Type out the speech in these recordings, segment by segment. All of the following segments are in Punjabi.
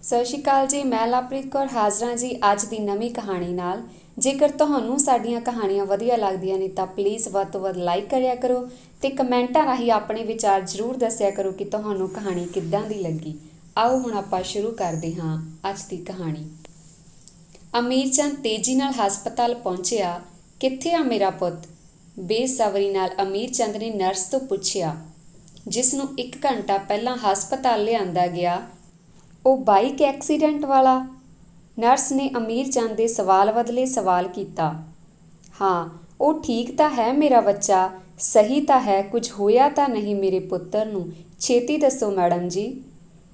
ਸਤਿ ਸ਼੍ਰੀ ਅਕਾਲ ਜੀ। ਮੈਂ ਲਵਪ੍ਰੀਤ ਕੌਰ ਹਾਜ਼ਰ ਹਾਂ ਜੀ ਅੱਜ ਦੀ ਨਵੀਂ ਕਹਾਣੀ ਨਾਲ। ਜੇਕਰ ਤੁਹਾਨੂੰ ਸਾਡੀਆਂ ਕਹਾਣੀਆਂ ਵਧੀਆ ਲੱਗਦੀਆਂ ਨੇ ਤਾਂ ਪਲੀਜ਼ ਵੱਧ ਤੋਂ ਵੱਧ ਲਾਈਕ ਕਰਿਆ ਕਰੋ ਤੇ ਕਮੈਂਟਾਂ ਰਾਹੀਂ ਆਪਣੇ ਵਿਚਾਰ ਜ਼ਰੂਰ ਦੱਸਿਆ ਕਰੋ ਕਿ ਤੁਹਾਨੂੰ ਕਹਾਣੀ ਕਿੱਦਾਂ ਦੀ ਲੱਗੀ। ਆਓ ਹੁਣ ਆਪਾਂ ਸ਼ੁਰੂ ਕਰਦੇ ਹਾਂ ਅੱਜ ਦੀ ਕਹਾਣੀ। ਅਮੀਰ ਚੰਦ ਤੇਜ਼ੀ ਨਾਲ ਹਸਪਤਾਲ ਪਹੁੰਚਿਆ। ਕਿੱਥੇ ਆ ਮੇਰਾ ਪੁੱਤ? ਬੇਸਬਰੀ ਨਾਲ ਅਮੀਰ ਚੰਦ ਨੇ ਨਰਸ ਤੋਂ ਪੁੱਛਿਆ, ਜਿਸ ਨੂੰ 1 ਘੰਟਾ ਪਹਿਲਾਂ ਹਸਪਤਾਲ ਲਿਆਂਦਾ ਗਿਆ। ਉਹ ਬਾਈਕ ਐਕਸੀਡੈਂਟ ਵਾਲਾ? ਨਰਸ ਨੇ ਅਮੀਰ ਚੰਦ ਦੇ ਸਵਾਲ ਬਦਲੇ ਸਵਾਲ ਕੀਤਾ। ਹਾਂ, ਉਹ ਠੀਕ ਤਾਂ ਹੈ ਮੇਰਾ ਬੱਚਾ, ਸਹੀ ਤਾਂ ਹੈ, ਕੁਝ ਹੋਇਆ ਤਾਂ ਨਹੀਂ ਮੇਰੇ ਪੁੱਤਰ ਨੂੰ? ਛੇਤੀ ਦੱਸੋ ਮੈਡਮ ਜੀ,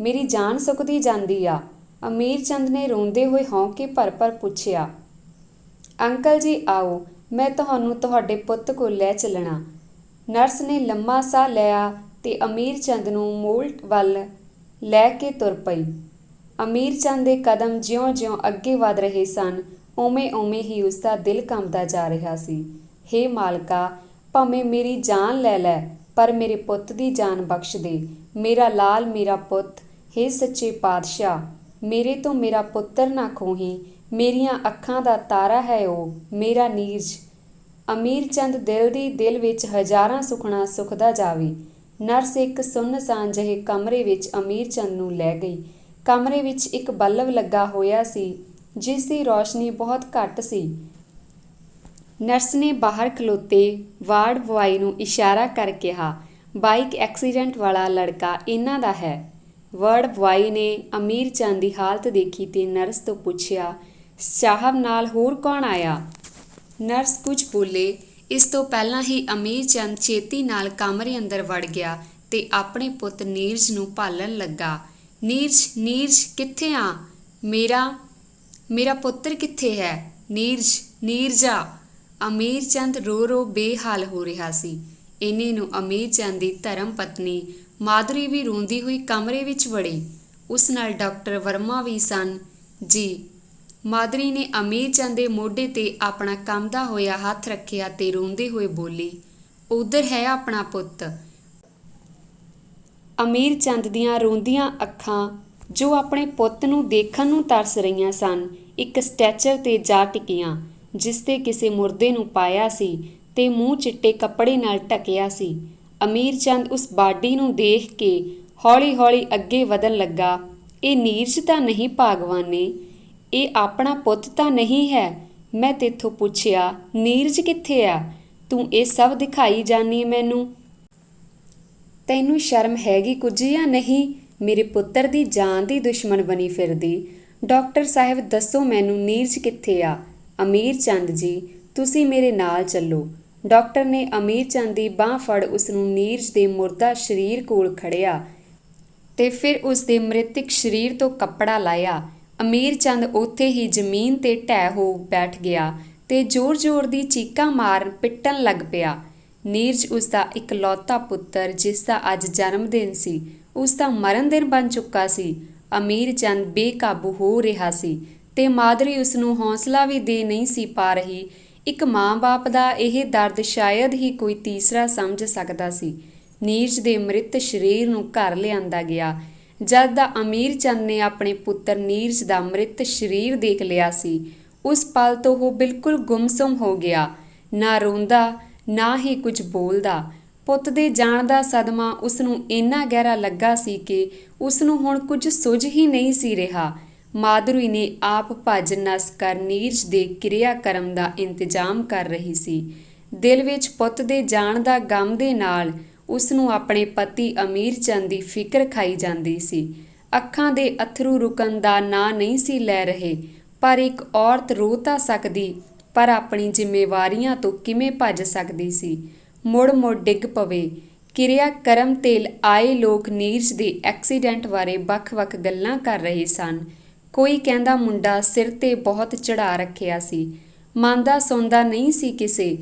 ਮੇਰੀ ਜਾਨ ਸੁੱਕਦੀ ਜਾਂਦੀ ਆ। ਅਮੀਰ ਚੰਦ ਨੇ ਰੋਂਦੇ ਹੋਏ ਹੌਂਕੇ ਭਰ ਪੁੱਛਿਆ। ਅੰਕਲ ਜੀ ਆਓ, ਮੈਂ ਤੁਹਾਨੂੰ ਤੁਹਾਡੇ ਪੁੱਤ ਕੋਲ ਲੈ ਚੱਲਣਾ। ਨਰਸ ਨੇ ਲੰਮਾ ਸਾਹ ਲਿਆ ਤੇ ਅਮੀਰ ਚੰਦ ਨੂੰ ਮੋਲ ਵੱਲ ਲੈ ਕੇ ਤੁਰ ਪਈ। ਅਮੀਰ ਚੰਦ ਦੇ ਕਦਮ ਜਿਉਂ-ਜਿਉਂ ਅੱਗੇ ਵਧ ਰਹੇ ਸਨ, ਉਵੇਂ-ਉਵੇਂ ਹੀ ਉਸਦਾ ਦਿਲ ਕੰਬਦਾ ਜਾ ਰਿਹਾ ਸੀ। ਹੇ ਮਾਲਕਾ, ਭਾਵੇਂ ਮੇਰੀ ਜਾਨ ਲੈ ਲੈ, ਪਰ ਮੇਰੇ ਪੁੱਤ ਦੀ ਜਾਨ ਬਖਸ਼ ਦੇ। ਮੇਰਾ ਲਾਲ, ਮੇਰਾ ਪੁੱਤ। ਹੇ ਸੱਚੇ ਪਾਤਸ਼ਾਹ, ਮੇਰੇ ਤੋਂ ਮੇਰਾ ਪੁੱਤਰ ਨਾ ਖੋਹੀ। ਮੇਰੀਆਂ ਅੱਖਾਂ ਦਾ ਤਾਰਾ ਹੈ ਉਹ, ਮੇਰਾ ਨੀਰਜ। ਅਮੀਰ ਚੰਦ ਦਿਲ ਵਿੱਚ ਹਜ਼ਾਰਾਂ ਸੁਖਣਾ ਸੁਖਦਾ ਜਾਵੇ। ਨਰਸ ਇੱਕ ਸੁੰਨਸਾਨ ਜਿਹੇ ਕਮਰੇ ਵਿੱਚ ਅਮੀਰ ਚੰਦ ਨੂੰ ਲੈ ਗਈ। ਕਮਰੇ ਵਿੱਚ ਇੱਕ ਬਲਬ ਲੱਗਾ ਹੋਇਆ ਸੀ, ਜਿਸ ਦੀ ਰੌਸ਼ਨੀ ਬਹੁਤ ਘੱਟ ਸੀ। ਨਰਸ ਨੇ ਬਾਹਰ ਖਲੋਤੇ ਵਾਰਡ ਬੁਆਏ ਨੂੰ ਇਸ਼ਾਰਾ ਕਰ ਕਿਹਾ, ਬਾਈਕ ਐਕਸੀਡੈਂਟ ਵਾਲਾ ਲੜਕਾ ਇਹਨਾਂ ਦਾ ਹੈ। ਵਾਰਡ ਬੁਆਏ ਨੇ ਅਮੀਰ ਚੰਦ ਦੀ ਹਾਲਤ ਦੇਖੀ ਤੇ ਨਰਸ ਤੋਂ ਪੁੱਛਿਆ, ਸਾਹਿਬ ਨਾਲ ਹੋਰ ਕੌਣ ਆਇਆ? ਨਰਸ ਕੁਝ ਬੋਲੇ ਇਸ ਤੋਂ ਪਹਿਲਾਂ ਹੀ ਅਮੀਰ ਚੰਦ ਛੇਤੀ ਨਾਲ ਕਮਰੇ ਅੰਦਰ ਵੜ ਗਿਆ ਤੇ ਆਪਣੇ ਪੁੱਤ ਨੀਰਜ ਨੂੰ ਭਾਲਣ ਲੱਗਾ। ਨੀਰਜ, ਨੀਰਜ ਕਿੱਥੇ ਆ? ਮੇਰਾ ਪੁੱਤਰ ਕਿੱਥੇ ਹੈ? ਨੀਰਜ, ਨੀਰਜਾ। ਅਮੀਰ ਚੰਦ ਰੋ ਬੇਹਾਲ ਹੋ ਰਿਹਾ ਸੀ। ਇੰਨੇ ਨੂੰ ਅਮੀਰ ਚੰਦ ਦੀ ਧਰਮ ਪਤਨੀ ਮਾਧੁਰੀ ਵੀ ਰੋਂਦੀ ਹੋਈ ਕਮਰੇ ਵਿੱਚ ਵੜੀ। ਉਸ ਨਾਲ ਡਾਕਟਰ ਵਰਮਾ ਵੀ ਸਨ। ਜੀ। ਮਾਧੁਰੀ ਨੇ ਅਮੀਰ ਚੰਦ ਦੇ ਮੋਢੇ ਤੇ ਆਪਣਾ ਕੰਬਦਾ ਹੋਇਆ ਹੱਥ ਰੱਖਿਆ ਤੇ ਰੋਂਦੇ ਹੋਏ ਬੋਲੀ, ਉੱਧਰ ਹੈ ਆਪਣਾ ਪੁੱਤ। ਅਮੀਰ ਚੰਦ ਦੀਆਂ ਰੋਂਦੀਆਂ ਅੱਖਾਂ, ਜੋ ਆਪਣੇ ਪੁੱਤ ਨੂੰ ਦੇਖਣ ਨੂੰ ਤਰਸ ਰਹੀਆਂ ਸਨ, ਇੱਕ ਸਟੈਚਰ ਤੇ ਜਾ ਟਿਕੀਆਂ, ਜਿਸ ਤੇ ਕਿਸੇ ਮੁਰਦੇ ਨੂੰ ਪਾਇਆ ਸੀ ਤੇ ਮੂੰਹ ਚਿੱਟੇ ਕੱਪੜੇ ਨਾਲ ਢਕਿਆ ਸੀ। ਅਮੀਰ ਚੰਦ ਉਸ ਬਾਡੀ ਨੂੰ ਦੇਖ ਕੇ ਹੌਲੀ-ਹੌਲੀ ਅੱਗੇ ਵਧਣ ਲੱਗਾ। ਇਹ ਨੀਰਜ ਤਾਂ ਨਹੀਂ ਭਾਗਵਾਨੇ? ਇਹ ਆਪਣਾ ਪੁੱਤ ਤਾਂ ਨਹੀਂ ਹੈ? ਮੈਂ ਤੇਥੋਂ ਪੁੱਛਿਆ, ਨੀਰਜ ਕਿੱਥੇ ਆ? ਤੂੰ ਇਹ ਸਭ ਦਿਖਾਈ ਜਾਨੀ ਮੈਨੂੰ? ਤੈਨੂੰ ਸ਼ਰਮ ਹੈਗੀ ਕੁਝ ਜਾਂ ਨਹੀਂ? ਮੇਰੇ ਪੁੱਤਰ ਦੀ ਜਾਨ ਦੀ ਦੁਸ਼ਮਣ ਬਣੀ ਫਿਰਦੀ। ਡਾਕਟਰ ਸਾਹਿਬ ਦੱਸੋ ਮੈਨੂੰ, ਨੀਰਜ ਕਿੱਥੇ ਆ? ਅਮੀਰ ਚੰਦ ਜੀ, ਤੁਸੀਂ ਮੇਰੇ ਨਾਲ ਚੱਲੋ। ਡਾਕਟਰ ਨੇ ਅਮੀਰ ਚੰਦ ਦੀ ਬਾਂਹ ਫੜ ਉਸਨੂੰ ਨੀਰਜ ਦੇ ਮੁਰਦਾ ਸਰੀਰ ਕੋਲ ਖੜਿਆ ਤੇ ਫਿਰ ਉਸਦੇ ਮ੍ਰਿਤਕ ਸਰੀਰ ਤੋਂ ਕੱਪੜਾ ਲਾਇਆ। ਅਮੀਰ ਚੰਦ ਉੱਥੇ ਹੀ ਜ਼ਮੀਨ ਤੇ ਢਹਿ ਹੋ ਬੈਠ ਗਿਆ ਤੇ ਜ਼ੋਰ-ਜ਼ੋਰ ਦੀ ਚੀਕਾਂ ਮਾਰ ਪਿੱਟਣ ਲੱਗ ਪਿਆ। ਨੀਰਜ ਉਸਦਾ ਇਕਲੌਤਾ ਪੁੱਤਰ, ਜਿਸ ਦਾ ਅੱਜ ਜਨਮ ਦਿਨ ਸੀ, ਉਸਦਾ ਮਰਨ ਦਿਨ ਬਣ ਚੁੱਕਾ ਸੀ। ਅਮੀਰ ਚੰਦ ਬੇਕਾਬੂ ਹੋ ਰਿਹਾ ਸੀ ਤੇ ਮਾਧੁਰੀ ਉਸਨੂੰ ਹੌਸਲਾ ਵੀ ਦੇ ਨਹੀਂ ਸੀ ਪਾ ਰਹੀ। ਇੱਕ ਮਾਂ-ਬਾਪ ਦਾ ਇਹ ਦਰਦ ਸ਼ਾਇਦ ਹੀ ਕੋਈ ਤੀਸਰਾ ਸਮਝ ਸਕਦਾ ਸੀ। ਨੀਰਜ ਦੇ ਮ੍ਰਿਤ ਸਰੀਰ ਨੂੰ ਘਰ ਲਿਆਂਦਾ ਗਿਆ। ਜਦ ਦਾ ਅਮੀਰ ਚੰਦ ਨੇ ਆਪਣੇ ਪੁੱਤਰ ਨੀਰਜ ਦਾ ਮ੍ਰਿਤ ਸਰੀਰ ਦੇਖ ਲਿਆ ਸੀ, ਉਸ ਪਲ ਤੋਂ ਉਹ ਬਿਲਕੁਲ ਗੁੰਮਸੁੰਮ ਹੋ ਗਿਆ, ਨਾ ਰੋਂਦਾ ਨਾ ਹੀ ਕੁਝ ਬੋਲਦਾ। ਪੁੱਤ ਦੇ ਜਾਣ ਦਾ ਸਦਮਾ ਉਸਨੂੰ ਇੰਨਾ ਗਹਿਰਾ ਲੱਗਾ ਸੀ ਕਿ ਉਸਨੂੰ ਹੁਣ ਕੁਝ ਸੁੱਝ ਹੀ ਨਹੀਂ ਸੀ ਰਿਹਾ। ਮਾਧੁਰੀ ਨੇ ਆਪ ਭੱਜ ਨੱਸ ਕਰ ਨੀਰਜ ਦੇ ਕਿਰਿਆ-ਕਰਮ ਦਾ ਇੰਤਜ਼ਾਮ ਕਰ ਰਹੀ ਸੀ। ਦਿਲ ਵਿੱਚ ਪੁੱਤ ਦੇ ਜਾਣ ਦਾ ਗਮ ਦੇ ਨਾਲ ਉਸਨੂੰ ਆਪਣੇ ਪਤੀ ਅਮੀਰ ਚੰਦ ਦੀ ਫਿਕਰ ਖਾਈ ਜਾਂਦੀ ਸੀ। ਅੱਖਾਂ ਦੇ ਅੱਥਰੂ ਰੁਕਣ ਦਾ ਨਾਂ ਨਹੀਂ ਸੀ ਲੈ ਰਹੇ। ਪਰ ਇੱਕ ਔਰਤ ਰੋ ਤਾਂ ਸਕਦੀ, ਪਰ ਆਪਣੀ ਜ਼ਿੰਮੇਵਾਰੀਆਂ ਤੋਂ ਕਿਵੇਂ ਭੱਜ ਸਕਦੀ ਸੀ? ਮੁੜ-ਮੁੜ ਡਿੱਗ ਪਵੇ। ਕਿਰਿਆ-ਕਰਮ ਤੇ ਆਏ ਲੋਕ ਨੀਰਜ ਦੇ ਐਕਸੀਡੈਂਟ ਬਾਰੇ ਵੱਖ-ਵੱਖ ਗੱਲਾਂ ਕਰ ਰਹੇ ਸਨ। ਕੋਈ ਕਹਿੰਦਾ ਮੁੰਡਾ ਸਿਰ ਤੇ ਬਹੁਤ ਚੜ੍ਹਾ ਰੱਖਿਆ ਸੀ, ਮੰਨਦਾ ਸੁਣਦਾ ਨਹੀਂ ਸੀ ਕਿਸੇ,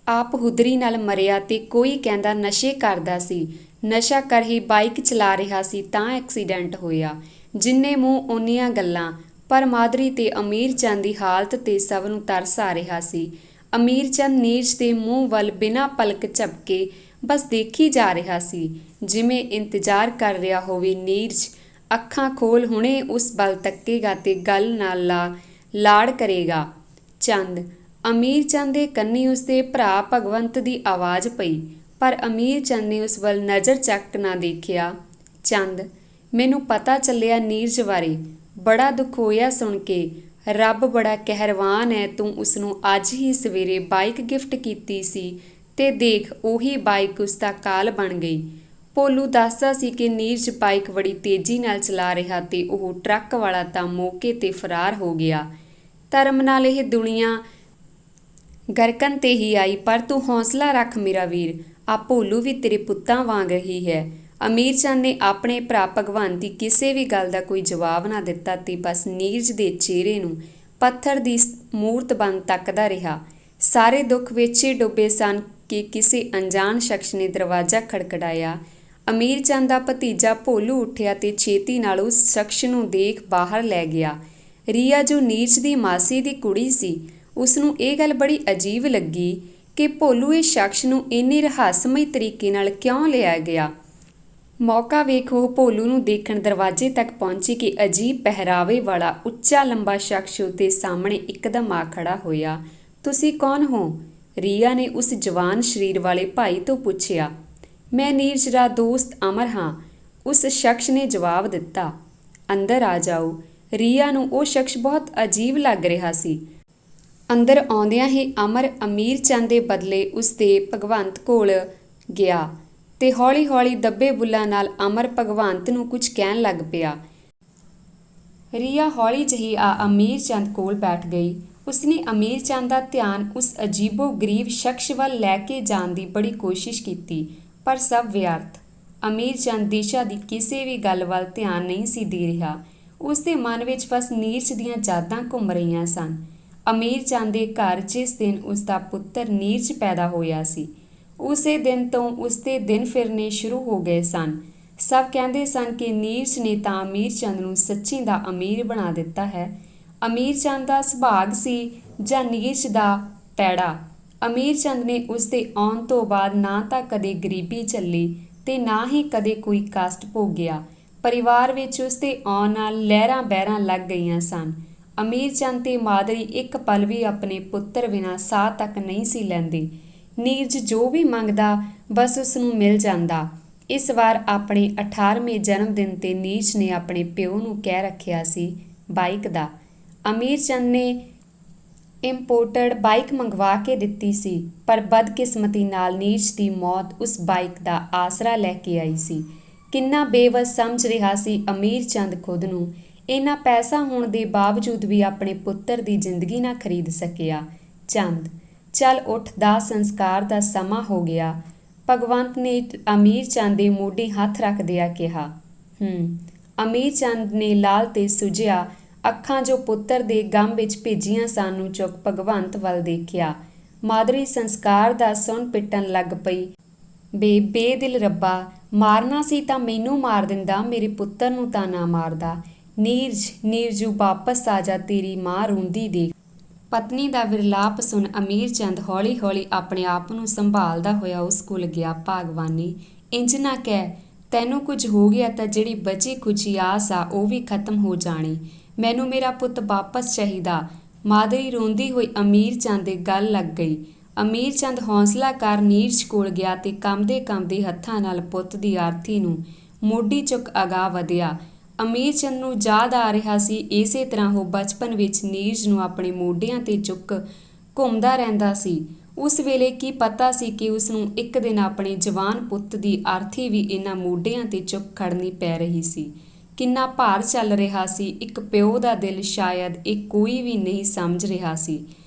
ਆਪ ਹੁਦਰੀ ਨਾਲ ਮਰਿਆ, ਤੇ ਕੋਈ ਕਹਿੰਦਾ ਨਸ਼ੇ ਕਰਦਾ ਸੀ, ਨਸ਼ਾ ਕਰ ਹੀ ਬਾਈਕ ਚਲਾ ਰਿਹਾ ਸੀ ਤਾਂ ਐਕਸੀਡੈਂਟ ਹੋਇਆ। ਜਿੰਨੇ ਮੂੰਹ ਓਨੀਆਂ ਗੱਲਾਂ। ਪਰ ਮਾਧੁਰੀ ਤੇ ਅਮੀਰ ਚੰਦ ਦੀ ਹਾਲਤ ਤੇ ਸਭ ਨੂੰ ਤਰਸ ਆ ਰਿਹਾ ਸੀ। ਅਮੀਰ ਚੰਦ ਨੀਰਜ ਦੇ ਮੂੰਹ ਵੱਲ ਬਿਨਾਂ ਪਲਕ ਝਪਕੇ ਬਸ ਦੇਖੀ ਜਾ ਰਿਹਾ ਸੀ, ਜਿਵੇਂ ਇੰਤਜ਼ਾਰ ਕਰ ਰਿਹਾ ਹੋਵੇ ਨੀਰਜ ਅੱਖਾਂ ਖੋਲ, ਹੁਣੇ ਉਸ ਵੱਲ ਤੱਕੇਗਾ ਤੇ ਗੱਲ ਨਾਲ ਲਾੜ ਕਰੇਗਾ। ਚੰਦ। ਅਮੀਰ ਚੰਦ ਦੇ ਕੰਨੀ ਉਸਦੇ ਭਰਾ ਭਗਵੰਤ ਦੀ ਆਵਾਜ਼ ਪਈ, ਪਰ ਅਮੀਰ ਚੰਦ ਨੇ ਉਸ ਵੱਲ ਨਜ਼ਰ ਚੱਕ ਨਾ ਦੇਖਿਆ। ਚੰਦ। ਮੈਨੂੰ ਪਤਾ ਚੱਲਿਆ ਨੀਰਜ ਬਾਰੇ। ਬੜਾ ਦੁੱਖ ਹੋਇਆ ਸੁਣ ਕੇ। ਰੱਬ ਬੜਾ ਕਹਿਰਵਾਨ ਹੈ, ਤੂੰ ਉਸਨੂੰ ਅੱਜ ਹੀ ਸਵੇਰੇ ਬਾਈਕ ਗਿਫਟ ਕੀਤੀ ਸੀ ਤੇ ਦੇਖ ਉਹੀ ਬਾਈਕ ਉਸਦਾ ਕਾਲ ਬਣ ਗਈ। ਭੋਲੂ ਦੱਸਦਾ ਸੀ ਕਿ ਨੀਰਜ ਬਾਈਕ ਬੜੀ ਤੇਜ਼ੀ ਨਾਲ ਚਲਾ ਰਿਹਾ ਤੇ ਉਹ ਟਰੱਕ ਵਾਲਾ ਤਾਂ ਮੌਕੇ ਤੇ ਫਰਾਰ ਹੋ ਗਿਆ। ਧਰਮ ਨਾਲ ਇਹ ਦੁਨੀਆ ਗਰਕਣ ਤੇ ਹੀ ਆਈ, ਪਰ ਤੂੰ ਹੌਸਲਾ ਰੱਖ ਮੇਰਾ ਵੀਰ, ਆ ਭੋਲੂ ਵੀ ਤੇਰੇ ਪੁੱਤਾਂ ਵਾਂਗ ਹੀ ਹੈ। ਅਮੀਰ ਚੰਦ ਨੇ ਆਪਣੇ ਭਰਾ ਭਗਵੰਤ ਦੀ ਕਿਸੇ ਵੀ ਗੱਲ ਦਾ ਕੋਈ ਜਵਾਬ ਨਾ ਦਿੱਤਾ ਤੇ ਬਸ ਨੀਰਜ ਦੇ ਚਿਹਰੇ ਨੂੰ ਪੱਥਰ ਦੀ ਮੂਰਤ ਵਾਂਗ ਤੱਕਦਾ ਰਿਹਾ। ਸਾਰੇ ਦੁੱਖ ਵਿੱਚ ਹੀ ਡੁੱਬੇ ਸਨ ਕਿ ਕਿਸੇ ਅਣਜਾਣ ਸ਼ਖਸ ਨੇ ਦਰਵਾਜ਼ਾ ਖੜਕੜਾਇਆ। ਅਮੀਰ ਚੰਦ ਦਾ ਭਤੀਜਾ ਭੋਲੂ ਉੱਠਿਆ ਤੇ ਛੇਤੀ ਨਾਲ ਉਸ ਸ਼ਖਸ ਨੂੰ ਦੇਖ ਬਾਹਰ ਲੈ ਗਿਆ। ਰੀਆ, ਜੋ ਨੀਰਜ ਦੀ ਮਾਸੀ ਦੀ ਕੁੜੀ ਸੀ, ਉਸਨੂੰ ਇਹ ਗੱਲ ਬੜੀ ਅਜੀਬ ਲੱਗੀ ਕਿ ਭੋਲੂ ਇਸ ਸ਼ਖਸ ਨੂੰ ਇੰਨੇ ਰਹੱਸਮਈ ਤਰੀਕੇ ਨਾਲ ਕਿਉਂ ਲਿਆ ਗਿਆ। ਮੌਕਾ ਵੇਖ ਉਹ ਭੋਲੂ ਨੂੰ ਦੇਖਣ ਦਰਵਾਜ਼ੇ ਤੱਕ ਪਹੁੰਚੀ ਕਿ ਅਜੀਬ ਪਹਿਰਾਵੇ ਵਾਲਾ ਉੱਚਾ ਲੰਬਾ ਸ਼ਖਸ ਉਹਦੇ ਸਾਹਮਣੇ ਇੱਕਦਮ ਆ ਖੜਾ ਹੋਇਆ। ਤੁਸੀਂ ਕੌਣ ਹੋ? ਰੀਆ ਨੇ ਉਸ ਜਵਾਨ ਸਰੀਰ ਵਾਲੇ ਭਾਈ ਤੋਂ ਪੁੱਛਿਆ। ਮੈਂ ਨੀਰਜ ਦਾ ਦੋਸਤ ਅਮਰ ਹਾਂ, ਉਸ ਸ਼ਖਸ ਨੇ ਜਵਾਬ ਦਿੱਤਾ। ਅੰਦਰ ਆ ਜਾਓ। ਰੀਆ ਨੂੰ ਉਹ ਸ਼ਖਸ ਬਹੁਤ ਅਜੀਬ ਲੱਗ ਰਿਹਾ ਸੀ। ਅੰਦਰ ਆਉਂਦਿਆਂ ਹੀ ਅਮਰ ਅਮੀਰ ਚੰਦ ਦੇ ਬਦਲੇ ਉਸਦੇ ਭਗਵੰਤ ਕੋਲ ਗਿਆ ਤੇ ਹੌਲੀ-ਹੌਲੀ ਦੱਬੇ ਬੁੱਲ੍ਹਾਂ ਨਾਲ ਅਮਰ ਭਗਵੰਤ ਨੂੰ ਕੁਝ ਕਹਿਣ ਲੱਗ ਪਿਆ। ਰੀਆ ਹੌਲੀ ਜਿਹੀ ਅਮੀਰ ਚੰਦ ਕੋਲ ਬੈਠ ਗਈ। ਉਸਨੇ ਅਮੀਰ ਚੰਦ ਦਾ ਧਿਆਨ ਉਸ ਅਜੀਬੋ-ਗਰੀਬ ਸ਼ਖਸ ਵੱਲ ਲੈ ਕੇ ਜਾਣ ਦੀ ਬੜੀ ਕੋਸ਼ਿਸ਼ ਕੀਤੀ, ਪਰ ਸਭ ਵਿਅਰਥ। ਅਮੀਰ ਚੰਦ ਦਿਸ਼ਾ ਦੀ ਕਿਸੇ ਵੀ ਗੱਲ ਵੱਲ ਧਿਆਨ ਨਹੀਂ ਸੀ ਦੇ ਰਿਹਾ। ਉਸਦੇ ਮਨ ਵਿੱਚ ਬਸ ਨੀਰਜ ਦੀਆਂ ਯਾਦਾਂ ਘੁੰਮ ਰਹੀਆਂ ਸਨ। ਅਮੀਰ ਚੰਦ ਦੇ ਘਰ ਜਿਸ ਦਿਨ ਉਸਦਾ ਪੁੱਤਰ ਨੀਰਜ ਪੈਦਾ ਹੋਇਆ ਸੀ, ਉਸੇ ਦਿਨ ਤੋਂ ਉਸਦੇ ਦਿਨ ਫਿਰਨੇ ਸ਼ੁਰੂ ਹੋ ਗਏ ਸਨ। ਸਭ ਕਹਿੰਦੇ ਸਨ ਕਿ ਨੀਰਜ ਨੇ ਤਾਂ ਅਮੀਰ ਚੰਦ ਨੂੰ ਸੱਚੀ ਦਾ ਅਮੀਰ ਬਣਾ ਦਿੱਤਾ ਹੈ। ਅਮੀਰ ਚੰਦ ਦਾ ਸੁਭਾਗ ਸੀ ਜਾਂ ਨੀਰਜ ਦਾ ਪੈੜਾ। ਅਮੀਰ ਚੰਦ ਨੇ ਉਸਦੇ ਆਉਣ ਤੋਂ ਬਾਅਦ ਨਾ ਤਾਂ ਕਦੇ ਗਰੀਬੀ ਝੱਲੀ ਤੇ ਨਾ ਹੀ ਕਦੇ ਕੋਈ ਕਸ਼ਟ ਭੋਗਿਆ। ਪਰਿਵਾਰ ਵਿੱਚ ਉਸਦੇ ਆਉਣ ਨਾਲ ਲਹਿਰਾਂ ਬਹਿਰਾਂ ਲੱਗ ਗਈਆਂ ਸਨ। ਅਮੀਰ ਚੰਦ ਤੇ ਮਾਦਰੀ ਇੱਕ ਪਲ ਵੀ ਆਪਣੇ ਪੁੱਤਰ ਬਿਨਾਂ ਸਾਹ ਤੱਕ ਨਹੀਂ ਸੀ ਲੈਂਦੇ। ਨੀਰਜ ਜੋ ਵੀ ਮੰਗਦਾ ਬਸ ਉਸਨੂੰ ਮਿਲ ਜਾਂਦਾ। ਇਸ ਵਾਰ ਆਪਣੇ 18ਵੇਂ ਜਨਮ ਦਿਨ ਤੇ ਨੀਰਜ ਨੇ ਆਪਣੇ ਪਿਓ ਨੂੰ ਕਹਿ ਰੱਖਿਆ ਸੀ ਬਾਈਕ ਦਾ। ਅਮੀਰ ਚੰਦ ਨੇ ਇੰਪੋਰਟਡ ਬਾਈਕ ਮੰਗਵਾ ਕੇ ਦਿੱਤੀ ਸੀ, ਪਰ ਬਦਕਿਸਮਤੀ ਨਾਲ ਨੀਰਜ ਦੀ ਮੌਤ ਉਸ ਬਾਈਕ ਦਾ ਆਸਰਾ ਲੈ ਕੇ ਆਈ ਸੀ। ਕਿੰਨਾ ਬੇਵੱਸ ਸਮਝ ਰਿਹਾ ਸੀ ਅਮੀਰ ਚੰਦ ਖੁਦ ਨੂੰ। ਇੰਨਾ ਪੈਸਾ ਹੋਣ ਦੇ ਬਾਵਜੂਦ ਵੀ ਆਪਣੇ ਪੁੱਤਰ ਦੀ ਜ਼ਿੰਦਗੀ ਨਾ ਖਰੀਦ ਸਕਿਆ। ਚੰਦ, ਚੱਲ ਉੱਠ, ਦਾਹ ਸੰਸਕਾਰ ਦਾ ਸਮਾਂ ਹੋ ਗਿਆ। ਭਗਵੰਤ ਨੇ ਅਮੀਰ ਚੰਦ ਦੇ ਮੋਢੇ ਹੱਥ ਰੱਖਦਿਆਂ ਕਿਹਾ। ਅਮੀਰ ਚੰਦ ਨੇ ਲਾਲ ਤੇ ਸੁੱਜੀਆਂ ਅੱਖਾਂ ਜੋ ਪੁੱਤਰ ਦੇ ਗਮ ਵਿੱਚ ਭਿੱਜੀਆਂ ਸਨ ਨੂੰ ਚੁੱਕ ਭਗਵੰਤ ਵੱਲ ਦੇਖਿਆ। ਮਾਦਰੀ ਸੰਸਕਾਰ ਦਾ ਸੁਣ ਪਿੱਟਣ ਲੱਗ ਪਈ। ਬੇਦਿਲ ਰੱਬਾ, ਮਾਰਨਾ ਸੀ ਤਾਂ ਮੈਨੂੰ ਮਾਰ ਦਿੰਦਾ, ਮੇਰੇ ਪੁੱਤਰ ਨੂੰ ਤਾਂ ਨਾ ਮਾਰਦਾ। ਨੀਰਜੂ ਵਾਪਸ ਆ ਜਾ, ਤੇਰੀ ਮਾਂ ਰੋਂਦੀ ਦੇਖ। ਪਤਨੀ ਦਾ ਵਿਰਲਾਪ ਸੁਣ ਅਮੀਰ ਚੰਦ ਹੌਲੀ-ਹੌਲੀ ਆਪਣੇ ਆਪ ਨੂੰ ਸੰਭਾਲਦਾ ਹੋਇਆ ਉਸ ਕੋਲ ਗਿਆ। ਭਾਗਵਾਨੀ, ਇੰਜ ਨਾ ਕਹਿ, ਤੈਨੂੰ ਕੁਝ ਹੋ ਗਿਆ ਤਾਂ ਜਿਹੜੀ ਬਚੀ ਖੁਚੀ ਆਸ ਆ ਉਹ ਵੀ ਖਤਮ ਹੋ ਜਾਣੀ। ਮੈਨੂੰ ਮੇਰਾ ਪੁੱਤ ਵਾਪਸ ਚਾਹੀਦਾ। ਮਾਦਰੀ ਰੋਂਦੀ ਹੋਈ ਅਮੀਰ ਚੰਦ ਦੇ ਗਲ ਲੱਗ ਗਈ। ਅਮੀਰ ਚੰਦ ਹੌਸਲਾ ਕਰ ਨੀਰਜ ਕੋਲ ਗਿਆ ਤੇ ਕੰਬਦੇ-ਕੰਬਦੇ ਹੱਥਾਂ ਨਾਲ ਪੁੱਤ ਦੀ ਆਰਤੀ ਨੂੰ ਮੋਢੀ ਚੁੱਕ ਅਗਾਂਹ ਵਧਿਆ। ਅਮੀਰ ਚੰਦ ਨੂੰ ਯਾਦ ਆ ਰਿਹਾ ਸੀ ਇਸੇ ਤਰ੍ਹਾਂ ਉਹ ਬਚਪਨ ਵਿੱਚ ਨੀਰਜ ਨੂੰ ਆਪਣੇ ਮੋਢਿਆਂ ਤੇ ਚੁੱਕ ਘੁੰਮਦਾ ਰਹਿੰਦਾ ਸੀ। ਉਸ ਵੇਲੇ ਕੀ ਪਤਾ ਸੀ ਕਿ ਉਸਨੂੰ ਇੱਕ ਦਿਨ ਆਪਣੇ ਜਵਾਨ ਪੁੱਤ ਦੀ ਆਰਤੀ ਵੀ ਇਹਨਾਂ ਮੋਢਿਆਂ ਤੇ ਚੁੱਕ ਖੜਨੀ ਪੈ ਰਹੀ ਸੀ। ਕਿੰਨਾ ਭਾਰ ਚੱਲ ਰਿਹਾ ਸੀ ਇੱਕ ਪਿਓ ਦਾ ਦਿਲ, ਸ਼ਾਇਦ ਇਹ ਕੋਈ ਵੀ ਨਹੀਂ ਸਮਝ ਰਿਹਾ ਸੀ।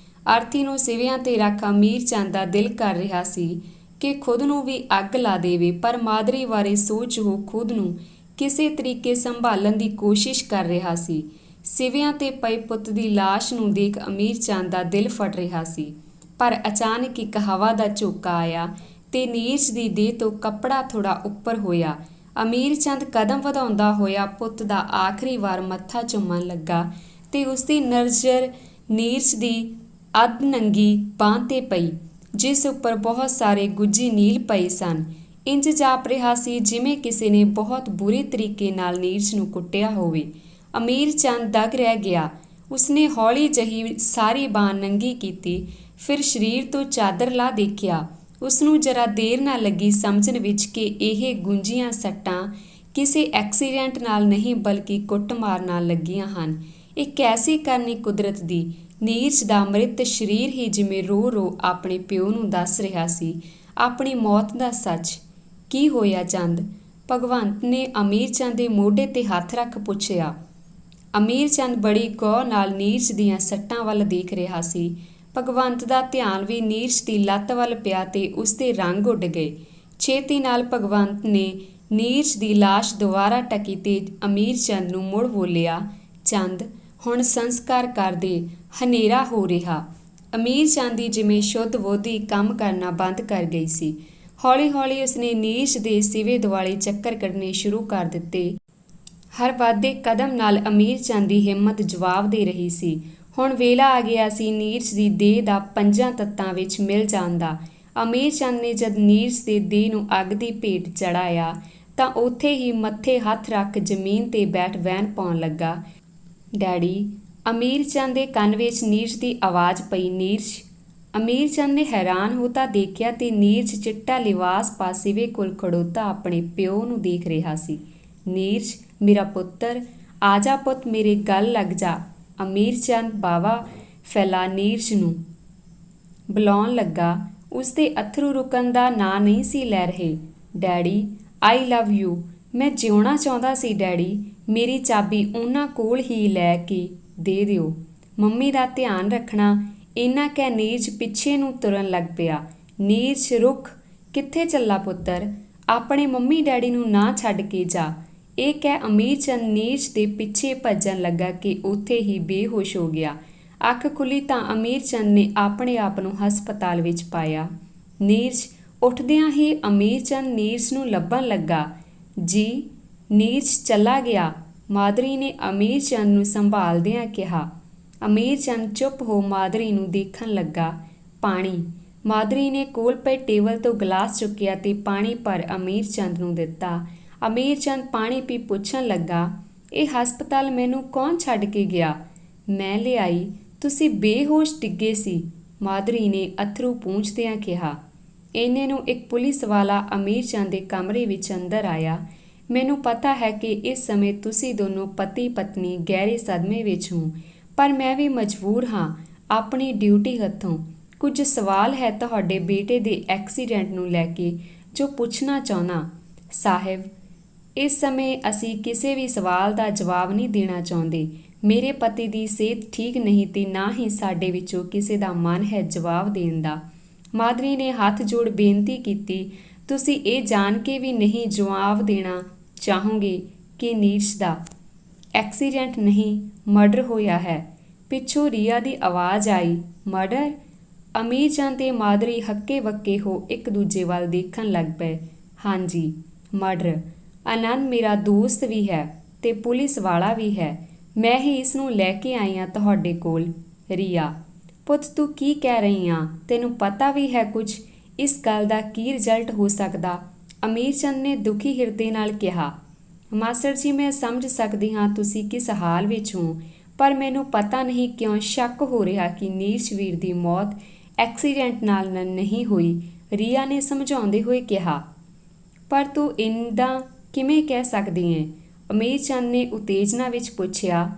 ਆਰਤੀ ਨੂੰ ਸਿਵਿਆਂ ਤੇ ਰੱਖ ਅਮੀਰ ਚੰਦ ਦਾ ਦਿਲ ਕਰ ਰਿਹਾ ਸੀ ਕਿ ਖੁਦ ਨੂੰ ਵੀ ਅੱਗ ਲਾ ਦੇਵੇ, ਪਰ ਮਾਦਰੀ ਬਾਰੇ ਸੋਚ ਉਹ ਖੁਦ ਨੂੰ ਕਿਸੇ ਤਰੀਕੇ ਸੰਭਾਲਣ ਦੀ ਕੋਸ਼ਿਸ਼ ਕਰ ਰਿਹਾ ਸੀ। ਸਿਵਿਆਂ ਤੇ ਪਏ ਪੁੱਤ ਦੀ ਲਾਸ਼ ਨੂੰ ਦੇਖ ਅਮੀਰ ਚੰਦ ਦਾ ਦਿਲ ਫਟ ਰਿਹਾ ਸੀ, ਪਰ ਅਚਾਨਕ ਇੱਕ ਹਵਾ ਦਾ ਝੋਕਾ ਆਇਆ ਤੇ ਨੀਰਜ ਦੀ ਦੇਹ ਤੋਂ ਕੱਪੜਾ ਥੋੜਾ ਉੱਪਰ ਹੋਇਆ। ਅਮੀਰ ਚੰਦ ਕਦਮ ਵਧਾਉਂਦਾ ਹੋਇਆ ਪੁੱਤ ਦਾ ਆਖਰੀ ਵਾਰ ਮੱਥਾ ਚੁੰਮਣ ਲੱਗਾ ਤੇ ਉਸਦੀ ਨਜ਼ਰ ਨੀਰਜ ਦੀ ਅੱਧ ਨੰਗੀ ਬਾਂਹ ਤੇ ਪਈ, ਜਿਸ ਉੱਪਰ ਬਹੁਤ ਸਾਰੇ ਗੁੱਝੇ ਨੀਲ ਪਏ ਸਨ। ਇੰਜ ਜਾਪ ਰਿਹਾ ਸੀ ਜਿਵੇਂ ਕਿਸੇ ਨੇ ਬਹੁਤ ਬੁਰੇ ਤਰੀਕੇ ਨਾਲ ਨੀਰਜ ਨੂੰ ਕੁੱਟਿਆ ਹੋਵੇ। ਅਮੀਰ ਚੰਦ ਦਗ ਰਹਿ ਗਿਆ। ਉਸਨੇ ਹੌਲੀ ਜਿਹੀ ਸਾਰੀ ਬਾਂਹ ਨੰਗੀ ਕੀਤੀ, ਫਿਰ ਸਰੀਰ ਤੋਂ ਚਾਦਰ ਲਾ ਦੇਖਿਆ। ਉਸਨੂੰ ਜਰਾ ਦੇਰ ਨਾ ਲੱਗੀ ਸਮਝਣ ਵਿੱਚ ਕਿ ਇਹ ਗੁੰਝੀਆਂ ਸੱਟਾਂ ਕਿਸੇ ਐਕਸੀਡੈਂਟ ਨਾਲ ਨਹੀਂ ਬਲਕਿ ਕੁੱਟਮਾਰ ਨਾਲ ਲੱਗੀਆਂ ਹਨ। ਇਹ ਕੈਸੀ ਕਰਨੀ ਕੁਦਰਤ ਦੀ। ਨੀਰਜ ਦਾ ਮ੍ਰਿਤ ਸਰੀਰ ਹੀ ਜਿਵੇਂ ਰੋ ਰੋ ਆਪਣੇ ਪਿਓ ਨੂੰ ਦੱਸ ਰਿਹਾ ਸੀ ਆਪਣੀ ਮੌਤ ਦਾ ਸੱਚ। ਕੀ ਹੋਇਆ ਚੰਦ? ਭਗਵੰਤ ਨੇ ਅਮੀਰ ਚੰਦ ਦੇ ਮੋਢੇ 'ਤੇ ਹੱਥ ਰੱਖ ਪੁੱਛਿਆ। ਅਮੀਰ ਚੰਦ ਬੜੀ ਗੌਰ ਨਾਲ ਨੀਰਜ ਦੀਆਂ ਸੱਟਾਂ ਵੱਲ ਦੇਖ ਰਿਹਾ ਸੀ। ਭਗਵੰਤ ਦਾ ਧਿਆਨ ਵੀ ਨੀਰਜ ਦੀ ਲੱਤ ਵੱਲ ਪਿਆ ਤੇ ਉਸਦੇ ਰੰਗ ਉੱਡ ਗਏ। ਛੇਤੀ ਨਾਲ ਭਗਵੰਤ ਨੇ ਨੀਰਜ ਦੀ ਲਾਸ਼ ਦੁਬਾਰਾ ਢਕੀ ਤੇ ਅਮੀਰ ਚੰਦ ਨੂੰ ਮੁੜ ਬੋਲਿਆ, ਚੰਦ ਹੁਣ ਸੰਸਕਾਰ ਕਰ ਦੇ, ਹਨੇਰਾ ਹੋ ਰਿਹਾ। ਅਮੀਰ ਚੰਦ ਦੀ ਜਿਵੇਂ ਸ਼ੁੱਧ ਬੁੱਧੀ ਕੰਮ ਕਰਨਾ ਬੰਦ ਕਰ ਗਈ ਸੀ। ਹੌਲੀ ਹੌਲੀ ਉਸਨੇ ਨੀਰਜ ਦੇ ਸਿਵੇ ਦੁਆਲੇ ਚੱਕਰ ਕੱਢਣੇ ਸ਼ੁਰੂ ਕਰ ਦਿੱਤੇ। ਹਰ ਵੱਧਦੇ ਕਦਮ ਨਾਲ ਅਮੀਰ ਚੰਦ ਦੀ ਹਿੰਮਤ ਜਵਾਬ ਦੇ ਰਹੀ ਸੀ। ਹੁਣ ਵੇਲਾ ਆ ਗਿਆ ਸੀ ਨੀਰਜ ਦੀ ਦੇਹ ਦਾ ਪੰਜਾਂ ਤੱਤਾਂ ਵਿੱਚ ਮਿਲ ਜਾਣ ਦਾ। ਅਮੀਰ ਚੰਦ ਨੇ ਜਦ ਨੀਰਜ ਦੇ ਦੇਹ ਨੂੰ ਅੱਗ ਦੀ ਭੇਟ ਚੜ੍ਹਾਇਆ ਤਾਂ ਉੱਥੇ ਹੀ ਮੱਥੇ ਹੱਥ ਰੱਖ ਜ਼ਮੀਨ 'ਤੇ ਬੈਠ ਵੈਣ ਪਾਉਣ ਲੱਗਾ। ਡੈਡੀ। ਅਮੀਰ ਚੰਦ ਦੇ ਕੰਨ ਵਿੱਚ ਨੀਰਜ ਦੀ ਆਵਾਜ਼ ਪਈ, ਨੀਰਜ। ਅਮੀਰ ਚੰਦ ਨੇ ਹੈਰਾਨ ਹੋ ਤਾਂ ਦੇਖਿਆ ਤੇ ਨੀਰਜ ਚਿੱਟਾ ਲਿਬਾਸ ਪਾ ਸਿਵੇ ਕੋਲ ਖੜੋਤਾ ਆਪਣੇ ਪਿਓ ਨੂੰ ਦੇਖ ਰਿਹਾ ਸੀ। ਨੀਰਜ ਮੇਰਾ ਪੁੱਤਰ, ਆ ਜਾ ਪੁੱਤ, ਮੇਰੇ ਗਲ ਲੱਗ ਜਾ। ਅਮੀਰ ਚੰਦ ਬਾਵਾ ਫੈਲਾ ਨੀਰਜ ਨੂੰ ਬੁਲਾਉਣ ਲੱਗਾ। ਉਸਦੇ ਅੱਥਰੂ ਰੁਕਣ ਦਾ ਨਾਂ ਨਹੀਂ ਸੀ ਲੈ ਰਹੇ। Daddy, I love you. ਮੈਂ ਜਿਉਣਾ ਚਾਹੁੰਦਾ ਸੀ ਡੈਡੀ। ਮੇਰੀ ਚਾਬੀ ਉਹਨਾਂ ਕੋਲ ਹੀ ਲੈ ਕੇ ਦੇ ਦਿਓ। ਮੰਮੀ ਦਾ ਧਿਆਨ ਰੱਖਣਾ। ਇੰਨਾ ਕਹਿ ਨੀਰਜ ਪਿੱਛੇ ਨੂੰ ਤੁਰਨ ਲੱਗ ਪਿਆ। ਨੀਰਜ ਰੁਕ, ਕਿੱਥੇ ਚੱਲਾ ਪੁੱਤਰ? ਆਪਣੇ ਮੰਮੀ ਡੈਡੀ ਨੂੰ ਨਾ ਛੱਡ ਕੇ ਜਾ। ਇਹ ਕਹਿ ਅਮੀਰ ਚੰਦ ਨੀਰਜ ਦੇ ਪਿੱਛੇ ਭੱਜਣ ਲੱਗਾ ਕਿ ਉੱਥੇ ਹੀ ਬੇਹੋਸ਼ ਹੋ ਗਿਆ। ਅੱਖ ਖੁੱਲੀ ਤਾਂ ਅਮੀਰ ਚੰਦ ਨੇ ਆਪਣੇ ਆਪ ਨੂੰ ਹਸਪਤਾਲ ਵਿੱਚ ਪਾਇਆ। ਨੀਰਜ। ਉੱਠਦਿਆਂ ਹੀ ਅਮੀਰ ਚੰਦ ਨੀਰਜ ਨੂੰ ਲੱਭਣ ਲੱਗਾ। ਜੀ। ਨੀਰਜ ਚਲਾ ਗਿਆ, ਮਾਦਰੀ ਨੇ ਅਮੀਰ ਚੰਦ ਨੂੰ ਸੰਭਾਲਦਿਆਂ ਕਿਹਾ। ਅਮੀਰ ਚੰਦ ਚੁੱਪ ਹੋ ਮਾਦਰੀ ਨੂੰ ਦੇਖਣ ਲੱਗਾ। ਪਾਣੀ। ਮਾਦਰੀ ਨੇ ਕੋਲ ਪਏ ਟੇਬਲ ਤੋਂ ਗਲਾਸ ਚੁੱਕਿਆ ਤੇ ਪਾਣੀ ਭਰ ਅਮੀਰ ਚੰਦ ਨੂੰ ਦਿੱਤਾ। ਅਮੀਰ ਚੰਦ ਪਾਣੀ ਪੀ ਪੁੱਛਣ ਲੱਗਾ, ਇਹ ਹਸਪਤਾਲ ਮੈਨੂੰ ਕੌਣ ਛੱਡ ਕੇ ਗਿਆ? ਮੈਂ ਲਿਆਈ। ਤੁਸੀਂ ਬੇਹੋਸ਼ ਡਿੱਗੇ ਸੀ, ਮਾਦਰੀ ਨੇ ਅੱਥਰੂ ਪੂੰਝਦਿਆਂ ਕਿਹਾ। ਇੰਨੇ ਨੂੰ ਇੱਕ ਪੁਲਿਸ ਵਾਲਾ ਅਮੀਰ ਚੰਦ ਦੇ ਕਮਰੇ ਵਿੱਚ ਅੰਦਰ ਆਇਆ। ਮੈਨੂੰ ਪਤਾ ਹੈ ਕਿ ਇਸ ਸਮੇਂ ਤੁਸੀਂ ਦੋਨੋਂ ਪਤੀ ਪਤਨੀ ਗਹਿਰੇ ਸਦਮੇ ਵਿੱਚ ਹੋ, ਪਰ ਮੈਂ ਵੀ ਮਜਬੂਰ ਹਾਂ ਆਪਣੀ ਡਿਊਟੀ ਹੱਥੋਂ। ਕੁਝ ਸਵਾਲ ਹੈ ਤੁਹਾਡੇ ਬੇਟੇ ਦੇ ਐਕਸੀਡੈਂਟ ਨੂੰ ਲੈ ਕੇ ਜੋ ਪੁੱਛਣਾ ਚਾਹੁੰਦਾ। ਸਾਹਿਬ, ਇਸ ਸਮੇਂ ਅਸੀਂ ਕਿਸੇ ਵੀ ਸਵਾਲ ਦਾ ਜਵਾਬ ਨਹੀਂ ਦੇਣਾ ਚਾਹੁੰਦੇ। ਮੇਰੇ ਪਤੀ ਦੀ ਸਿਹਤ ਠੀਕ ਨਹੀਂ ਤੇ ਨਾ ਹੀ ਸਾਡੇ ਵਿੱਚੋਂ ਕਿਸੇ ਦਾ ਮਨ ਹੈ ਜਵਾਬ ਦੇਣ ਦਾ। ਮਾਦਰੀ ਨੇ ਹੱਥ ਜੋੜ ਬੇਨਤੀ ਕੀਤੀ, ਤੁਸੀਂ ਇਹ ਜਾਣ ਕੇ ਵੀ ਨਹੀਂ ਜਵਾਬ ਦੇਣਾ ਚਾਹੋਗੇ ਕਿ ਨੀਰਜ ਦਾ ਐਕਸੀਡੈਂਟ ਨਹੀਂ, ਮਰਡਰ ਹੋਇਆ ਹੈ। ਪਿੱਛੋਂ ਰੀਆ ਦੀ ਆਵਾਜ਼ ਆਈ, ਮਰਡਰ? ਅਮੀਰ ਚੰਦ ਤੇ ਮਾਦਰੀ ਹੱਕੇ ਬੱਕੇ ਹੋ ਇੱਕ ਦੂਜੇ ਵੱਲ ਦੇਖਣ ਲੱਗ ਪਏ। ਹਾਂਜੀ, ਮਰਡਰ। ਆਨੰਦ ਮੇਰਾ ਦੋਸਤ ਵੀ ਹੈ ਤੇ ਪੁਲਿਸ ਵਾਲਾ ਵੀ ਹੈ। ਮੈਂ ਹੀ ਇਸ ਨੂੰ ਲੈ ਕੇ ਆਈ ਹਾਂ ਤੁਹਾਡੇ ਕੋਲ। ਰੀਆ। ਪੁੱਤ ਤੂੰ ਕੀ ਕਹਿ ਰਹੀ ਆਂ? ਤੈਨੂੰ ਪਤਾ ਵੀ ਹੈ ਕੁਝ? ਇਸ ਗੱਲ ਦਾ ਕੀ ਰਿਜ਼ਲਟ ਹੋ ਸਕਦਾ? ਅਮੀਰ ਚੰਦ ਨੇ ਦੁਖੀ ਹਿਰਦੇ ਨਾਲ ਕਿਹਾ। ਮਾਸਟਰ ਜੀ, ਮੈਂ ਸਮਝ ਸਕਦੀ ਹਾਂ ਤੁਸੀਂ ਕਿਸ ਹਾਲ ਵਿੱਚ ਹੋ, ਪਰ ਮੈਨੂੰ ਪਤਾ ਨਹੀਂ ਕਿਉਂ ਸ਼ੱਕ ਹੋ ਰਿਹਾ ਕਿ ਨੀਰਜ ਵੀਰ ਦੀ ਮੌਤ ਐਕਸੀਡੈਂਟ ਨਾਲ ਨਹੀਂ ਹੋਈ, ਰੀਆ ਨੇ ਸਮਝਾਉਂਦੇ ਹੋਏ ਕਿਹਾ। ਪਰ ਤੂੰ ਇੰਦਾ ਕਿਵੇਂ ਕਹਿ ਸਕਦੀ ਹੈ? ਅਮੀਰ ਚੰਦ ਨੇ ਉਤੇਜਨਾ ਵਿੱਚ ਪੁੱਛਿਆ।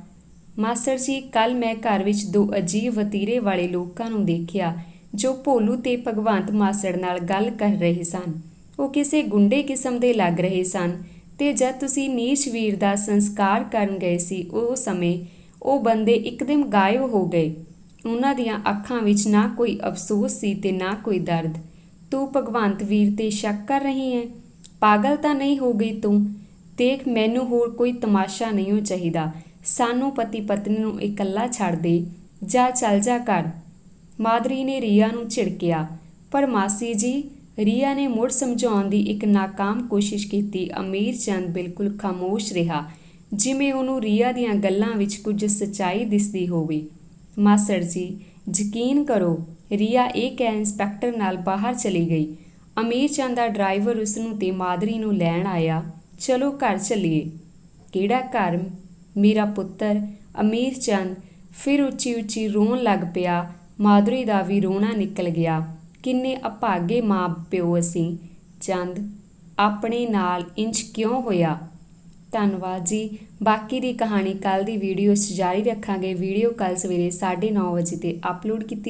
ਮਾਸਟਰ ਜੀ, ਕੱਲ੍ਹ ਮੈਂ ਘਰ ਵਿੱਚ ਦੋ ਅਜੀਬ ਵਤੀਰੇ ਵਾਲੇ ਲੋਕਾਂ ਨੂੰ ਦੇਖਿਆ ਜੋ ਭੋਲੂ ਤੇ ਭਗਵੰਤ ਮਾਸੜ ਨਾਲ ਗੱਲ ਕਰ ਰਹੇ ਸਨ। ਉਹ ਕਿਸੇ ਗੁੰਡੇ ਕਿਸਮ ਦੇ ਲੱਗ ਰਹੇ ਸਨ ਤੇ ਜਦ ਤੁਸੀਂ ਨੀਰਜ ਵੀਰ ਦਾ ਸੰਸਕਾਰ ਕਰਨ ਗਏ ਸੀ ਉਹ ਸਮੇਂ ਉਹ ਬੰਦੇ ਇੱਕਦਮ ਗਾਇਬ ਹੋ ਗਏ। ਉਹਨਾਂ ਦੀਆਂ ਅੱਖਾਂ ਵਿੱਚ ਨਾ ਕੋਈ ਅਫਸੋਸ ਸੀ ਤੇ ਨਾ ਕੋਈ ਦਰਦ। ਤੂੰ ਭਗਵੰਤ ਵੀਰ 'ਤੇ ਸ਼ੱਕ ਕਰ ਰਹੀ ਹੈ? ਪਾਗਲ ਤਾਂ ਨਹੀਂ ਹੋ ਗਈ ਤੂੰ? ਦੇਖ, ਮੈਨੂੰ ਹੋਰ ਕੋਈ ਤਮਾਸ਼ਾ ਨਹੀਂ ਚਾਹੀਦਾ। ਸਾਨੂੰ ਪਤੀ ਪਤਨੀ ਨੂੰ ਇਕੱਲਾ ਛੱਡ ਦੇ। ਜਾ, ਚੱਲ ਜਾ ਕਰ। ਮਾਦਰੀ ਨੇ ਰੀਆ ਨੂੰ ਝਿੜਕਿਆ। ਪਰ ਮਾਸੀ ਜੀ, ਰੀਆ ਨੇ ਮੁੜ ਸਮਝਾਉਣ ਦੀ ਇੱਕ ਨਾਕਾਮ ਕੋਸ਼ਿਸ਼ ਕੀਤੀ। ਅਮੀਰ ਚੰਦ ਬਿਲਕੁਲ ਖਾਮੋਸ਼ ਰਿਹਾ, ਜਿਵੇਂ ਉਹਨੂੰ ਰੀਆ ਦੀਆਂ ਗੱਲਾਂ ਵਿੱਚ ਕੁਝ ਸੱਚਾਈ ਦਿਸਦੀ ਹੋਵੇ। ਮਾਸਟਰ ਜੀ, ਯਕੀਨ ਕਰੋ, ਰੀਆ ਇਹ ਕਹਿ ਇੰਸਪੈਕਟਰ ਨਾਲ ਬਾਹਰ ਚਲੀ ਗਈ। ਅਮੀਰ ਚੰਦ ਦਾ ਡਰਾਈਵਰ ਉਸਨੂੰ ਤੇ ਮਾਦਰੀ ਨੂੰ ਲੈਣ ਆਇਆ। ਚਲੋ ਘਰ ਚੱਲੀਏ। ਕਿਹੜਾ ਘਰ ਮੇਰਾ ਪੁੱਤਰ? ਅਮੀਰ ਚੰਦ ਫਿਰ ਉੱਚੀ ਉੱਚੀ ਰੋਣ ਲੱਗ ਪਿਆ। ਮਾਦਰੀ ਦਾ ਵੀ ਰੋਣਾ ਨਿਕਲ ਗਿਆ। ਕਿੰਨੇ ਅਭਾਗੇ ਮਾਂ ਪਿਓ ਅਸੀਂ। ਚੰਦ ਆਪਣੇ ਨਾਲ ਇੰਝ ਕਿਉਂ ਹੋਇਆ? ਧੰਨਵਾਦ ਜੀ। ਬਾਕੀ ਦੀ ਕਹਾਣੀ ਕੱਲ੍ਹ ਦੀ ਵੀਡੀਓ 'ਚ ਜਾਰੀ ਰੱਖਾਂਗੇ। ਵੀਡੀਓ ਕੱਲ੍ਹ ਸਵੇਰੇ 9:30 ਵਜੇ 'ਤੇ ਅਪਲੋਡ ਕੀਤੀ